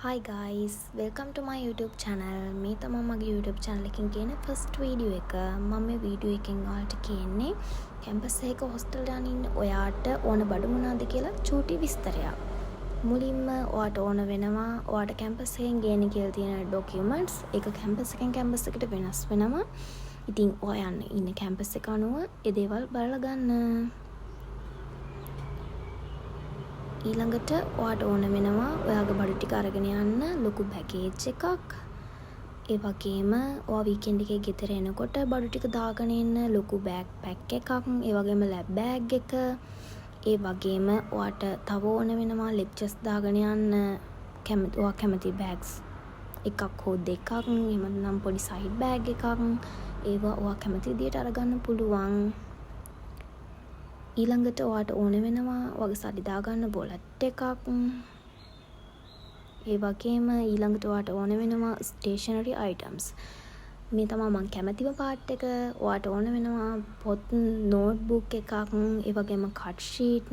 Hi guys, welcome to my YouTube channel. මේ තමයි මගේ YouTube channel එකකින් කියන first video එක. මම මේ video එකෙන් ඔයාලට කියන්නේ campus එකක hostel යන ඉන්න ඔයාට ඕන බඩු මොනවද කියලා චූටි විස්තරයක්. මුලින්ම ඔයාට ඕන වෙනවා ඔයාට campus එකෙන් ගේන්න කියලා තියෙන documents. ඒක campus එකෙන් campus එකට වෙනස් වෙනවා. ඉතින් ඔයා යන්න ඉන්න campus එක අනුව ඒ දේවල් බලලා ගන්න. ඊළඟට ඔයාට ඕන වෙනවා ඔයාගේ බඩු ටික අරගෙන යන්න ලොකු පැකේජ් එකක්. ඒ වගේම ඔයා වීකෙන්ඩ් එකේ ගෙදර එනකොට බඩු ටික දාගෙන එන්න ලොකු බෑග් පැක් එකක්. ඒ වගේම ලැබ් බෑග් එක. ඒ වගේම ඔයාට තව ඕන වෙනවා ලෙක්චර්ස් දාගෙන යන්න ඔයා කැමති බෑග්ස් එකක් හෝ දෙකක්. එහෙම නම් පොඩි සයිඩ් බෑග් එකක්. ඒවා ඔයා කැමති විදියට අරගන්න පුළුවන්. ඊළඟට ඔයාට ඕන වෙනවා ඔයාගේ සල්ලි දාගන්න බොලට් එකක්. ඒ වගේම ඊළඟට ඔයාට ඕන වෙනවා ස්ටේෂනරි අයිටම්ස්. මේ තමයි මම කැමතිම පාර්ට් එක. ඔයාට ඕන වෙනවා පොත් නෝට්බුක් එකක්. ඒ වගේම කට් ෂීට්.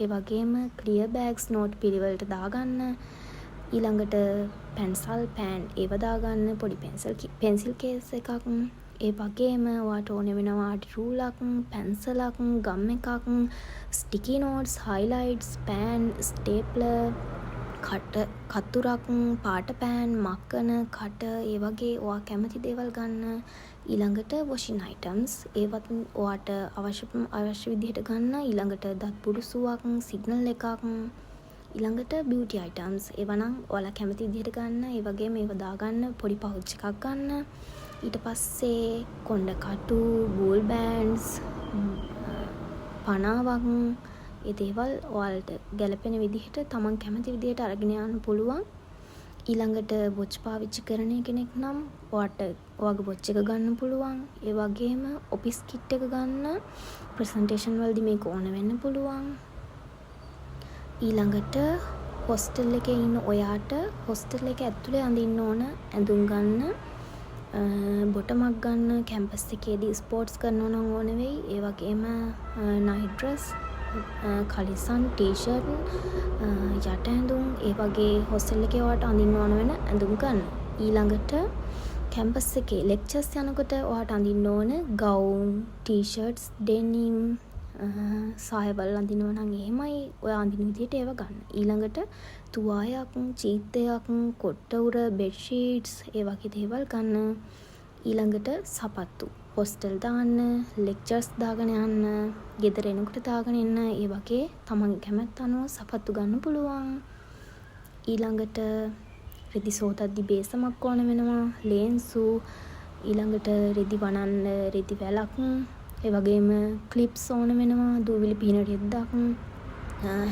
ඒ වගේම ක්ලියර් බෑග්ස් නෝට් පිළිවෙලට දාගන්න. ඊළඟට පෙන්සල් පෑන් ඒව දාගන්න පොඩි පෙන්සිල් කේස් එකක්. ඒ වගේම ඔයාට ඕන වෙනවා රූලක්, පැන්සලක්, ගම් එකක්, ස්ටිකි නෝට්ස්, හයිලයිට්ස්, පෑන්, ස්ටේප්ලර්, කතුරක්, පාට පෑන්, මක්කන, කට ඒ වගේ ඔයා කැමති දේවල් ගන්න. ඊළඟට වොෂින් අයිටම්ස් ඒවත් ඔයාට අවශ්‍ය විදිහට ගන්න. ඊළඟට දත් පුරුසුවක්, සිග්නල් එකක්. ඊළඟට බියුටි අයිටම්ස් ඒවා නම් ඔයාලා කැමති විදිහට ගන්න. ඒ වගේම ඒව දාගන්න පොඩි පවුච් එකක් ගන්න. ඊට පස්සේ කොණ්ඩ කටු, බූල් බෑන්ඩ්ස්, පනාවක් ඒ දේවල් ඔයාලට ගැලපෙන විදිහට තමන් කැමති විදිහට අරගෙන යන්න පුළුවන්. ඊළඟට වොච් පාවිච්චි කරන කෙනෙක් නම් ඔයාට ඔයාගේ වොච් එක ගන්න පුළුවන්. ඒ වගේම ඔෆිස් කිට් එක ගන්න. ප්‍රසන්ටේෂන් වලදී මේක ඕන වෙන්න පුළුවන්. ඊළඟට හොස්ටල් එකේ ඉන්න ඔයාට හොස්ටල් එක ඇතුලේ අඳින්න ඕන ඇඳුම් ගන්න. බොටමක් ගන්න. කැම්පස් එකේදී ස්පෝර්ට්ස් කරනවා නම් ඕන වෙයි. ඒ වගේම නයිට් ඩ්‍රස්, කලිසම්, ටී-ෂර්ට්, යට ඇඳුම් ඒ වගේ හොස්ටල් එකේ ඔයාට අඳින්න ඕන වෙන ඇඳුම් ගන්න. ඊළඟට කැම්පස් එකේ ලෙක්චර්ස් යනකොට ඔයාට අඳින්න ඕන ගවුන්, ටී-ෂර්ට්ස්, ඩෙනිම්, සායවල් අඳිනවා නම් එහෙමයි ඔයා අඳින විදිහට ඒව ගන්න. ඊළඟට තුවායක්, චීත්තයක්, කොට්ට උර, බෙඩ් ෂීට්ස් ඒ වගේ දේවල් ගන්න. ඊළඟට සපත්තු හොස්ටල් දාන්න, ලෙක්චර්ස් දාගෙන යන්න, ගෙදර එනකොට දාගෙන එන්න. ඒ වගේ තමන්ගේ කැමැත්ත අනුව සපත්තු ගන්න පුළුවන්. ඊළඟට රෙදි සෝතද්දි බේසමක් ඕන වෙනවා, ලේන්සු, ඊළඟට රෙදි වනන්න රෙදි වැලක්, ඒ වගේම ක්ලිප්ස් ඕන වෙනවා, දූවිලි පිහින රෙද්දක්,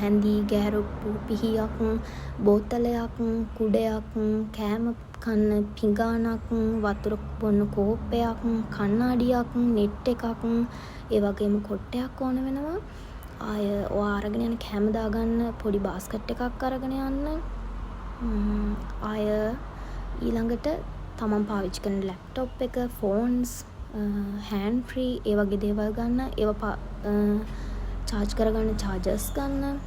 හැන්දි ගෑරොප්පු පිහියක්, බෝතලයක්, කුඩයක්, කෑම කන්න පිඟානක්, වතුර බොන්න කෝප්පයක්, කණ්ණාඩියක්, නෙට් එකක්, ඒ වගේම කොට්ටයක් ඕන වෙනවා. ආය ඔයා අරගෙන යන කෑම දාගන්න පොඩි බාස්කට් එකක් අරගෙන යන්න. ආය ඊළඟට තමන් පාවිච්චි කරන ලැප්ටොප් එක, ෆෝන්ස්, හෑන්ඩ් ෆ්‍රී ඒ වගේ දේවල් ගන්න. ඒවා චාර්ජ් කරගන්න චාර්ජර්ස් ගන්න.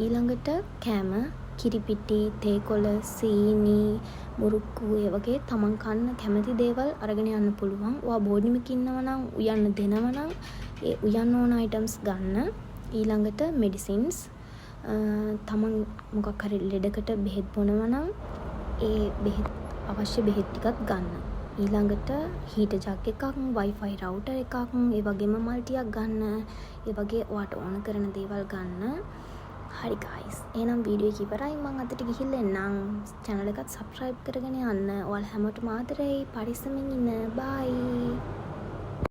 ඊළඟට කෑම, කිරිපිටි, තේකොළ, සීනි, මුරුක්කු ඒ වගේ තමන් කන්න කැමති දේවල් අරගෙන යන්න පුළුවන්. ඔයා බෝඩින් එකේ ඉන්නවා නම් උයන්න දෙනවා නම් ඒ උයන්න ඕන අයිටම්ස් ගන්න. ඊළඟට මෙඩිසින්ස් තමන් මොකක් හරි ලෙඩකට බෙහෙත් බොනවා නම් ඒ බෙහෙත් අවශ්‍ය බෙහෙත් ටිකක් ගන්න. ඊළඟට හීටර් ජග් එකක්, Wi-Fi router එකක්, ඒ වගේම මල්ටියක් ගන්න. ඒ වගේ ඔයාට ඕන කරන දේවල් ගන්න. හරි guys. එහෙනම් වීඩියෝ එක ඉවරයි. මම අදට ගිහිල්ලා එන්නම්. channel එකත් subscribe කරගෙන යන්න. ඔයාලා හැමෝටම ආදරෙයි. පරිස්සමින් ඉන්න. bye.